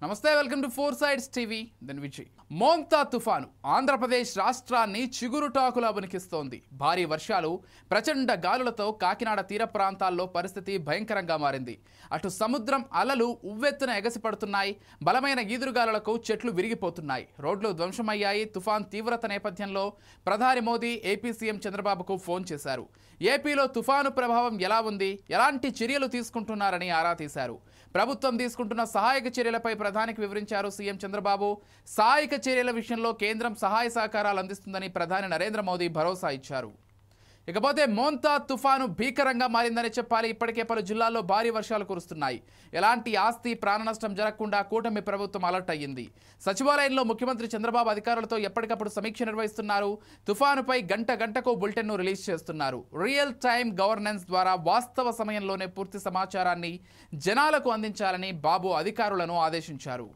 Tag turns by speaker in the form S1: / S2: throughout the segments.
S1: నమస్తే welcome to four sides TV then Vijay. Montha తుఫాను ఆంధ్రప్రదేశ్ రాష్ట్రాన్ని చిగురుటాకులా వణికిస్తోంది. భారీ వర్షాలు, ప్రచండ గాలులతో కాకినాడ తీర ప్రాంతాల్లో పరిస్థితి భయంకరంగా మారింది. అటు సముద్రం అలలు ఉవ్వెత్తున ఎగసిపడుతున్నాయి. బలమైన ఈదురుగాలులకు చెట్లు విరిగిపోతున్నాయి. రోడ్లు ధ్వంసమయ్యాయి. తుఫాన్ తీవ్రత నేపథ్యంలో ప్రధాని మోదీ ఏపీ సీఎం చంద్రబాబుకు ఫోన్ చేశారు. ఏపీలో తుఫాను ప్రభావం ఎలా ఉంది, ఎలాంటి చర్యలు తీసుకుంటున్నారని ఆరా తీశారు. ప్రభుత్వం తీసుకుంటున్న సహాయక చర్యలపై ప్రధానికి వివరించారు సీఎం చంద్రబాబు. సహాయక చర్యల విషయంలో కేంద్రం సహాయ సహకారాలు అందిస్తుందని ప్రధాని నరేంద్ర మోదీ భరోసా ఇచ్చారు. ఇకపోతే మోంతా తుఫాను భీకరంగా మారిందని చెప్పాలి. ఇప్పటికే పలు జిల్లాల్లో భారీ వర్షాలు కురుస్తున్నాయి. ఎలాంటి ఆస్తి ప్రాణ నష్టం జరగకుండా కూటమి ప్రభుత్వం అలర్ట్ అయ్యింది. సచివాలయంలో ముఖ్యమంత్రి చంద్రబాబు అధికారులతో ఎప్పటికప్పుడు సమీక్ష నిర్వహిస్తున్నారు. తుఫానుపై గంట గంటకు బులెటిన్ను రిలీజ్ చేస్తున్నారు. రియల్ టైమ్ గవర్నెన్స్ ద్వారా వాస్తవ సమయంలోనే పూర్తి సమాచారాన్ని జనాలకు అందించాలని బాబు అధికారులను ఆదేశించారు.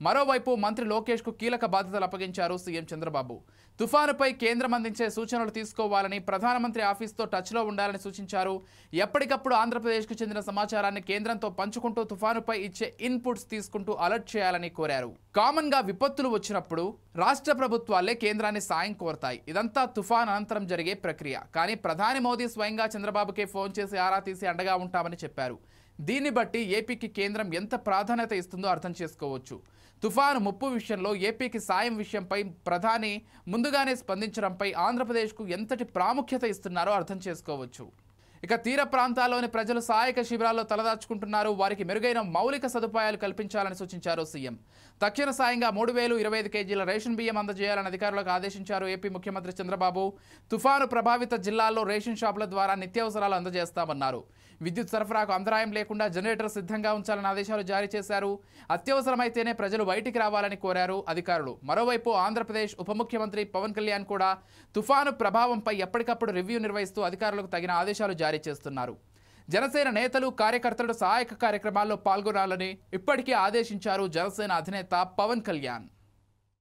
S1: మరోవైపు మంత్రి లోకేష్కు కీలక బాధ్యతలు అప్పగించారు సీఎం చంద్రబాబు. తుఫానుపై కేంద్రం అందించే సూచనలు తీసుకోవాలని, ప్రధానమంత్రి ఆఫీస్తో టచ్లో ఉండాలని సూచించారు. ఎప్పటికప్పుడు ఆంధ్రప్రదేశ్కు చెందిన సమాచారాన్ని కేంద్రంతో పంచుకుంటూ తుఫానుపై ఇచ్చే ఇన్పుట్స్ తీసుకుంటూ అలర్ట్ చేయాలని కోరారు. కామన్గా విపత్తులు వచ్చినప్పుడు రాష్ట్ర ప్రభుత్వాలే కేంద్రాన్ని సాయం కోరతాయి. ఇదంతా తుఫాన్ అనంతరం జరిగే ప్రక్రియ. కానీ ప్రధాని మోదీ స్వయంగా చంద్రబాబుకే ఫోన్ చేసి ఆరా తీసి అండగా ఉంటామని చెప్పారు. దీన్ని బట్టి ఏపీకి కేంద్రం ఎంత ప్రాధాన్యత ఇస్తుందో అర్థం చేసుకోవచ్చు. తుఫాను ముప్పు విషయంలో ఏపీకి సాయం విషయంపై ప్రధాని ముందుగానే స్పందించడంపై ఆంధ్రప్రదేశ్కు ఎంతటి ప్రాముఖ్యత ఇస్తున్నారో అర్థం చేసుకోవచ్చు. ఇక తీర ప్రాంతాల్లోని ప్రజలు సహాయక శిబిరాల్లో తలదాచుకుంటున్నారు. వారికి మెరుగైన మౌలిక సదుపాయాలు కల్పించాలని సూచించారు సీఎం. తక్షణ సాయంగా 3025 కేజీల రేషన్ బియ్యం అందజేయాలని అధికారులకు ఆదేశించారు ఏపీ ముఖ్యమంత్రి చంద్రబాబు. తుఫాను ప్రభావిత జిల్లాల్లో రేషన్ షాపుల ద్వారా నిత్యావసరాలు అందజేస్తామన్నారు. విద్యుత్ సరఫరాకు అంతరాయం లేకుండా జనరేటర్ సిద్ధంగా ఉంచాలని ఆదేశాలు జారీ చేశారు. అత్యవసరమైతేనే ప్రజలు బయటికి రావాలని కోరారు అధికారులు. మరోవైపు ఆంధ్రప్రదేశ్ ఉప ముఖ్యమంత్రి పవన్ కళ్యాణ్ కూడా తుఫాను ప్రభావంపై ఎప్పటికప్పుడు రివ్యూ నిర్వహిస్తూ అధికారులకు తగిన ఆదేశాలు జారీ చేస్తున్నారు. జనసేన నేతలు, కార్యకర్తలు సహాయక కార్యక్రమాల్లో పాల్గొనాలని ఇప్పటికే ఆదేశించారు జనసేన అధినేత పవన్ కళ్యాణ్.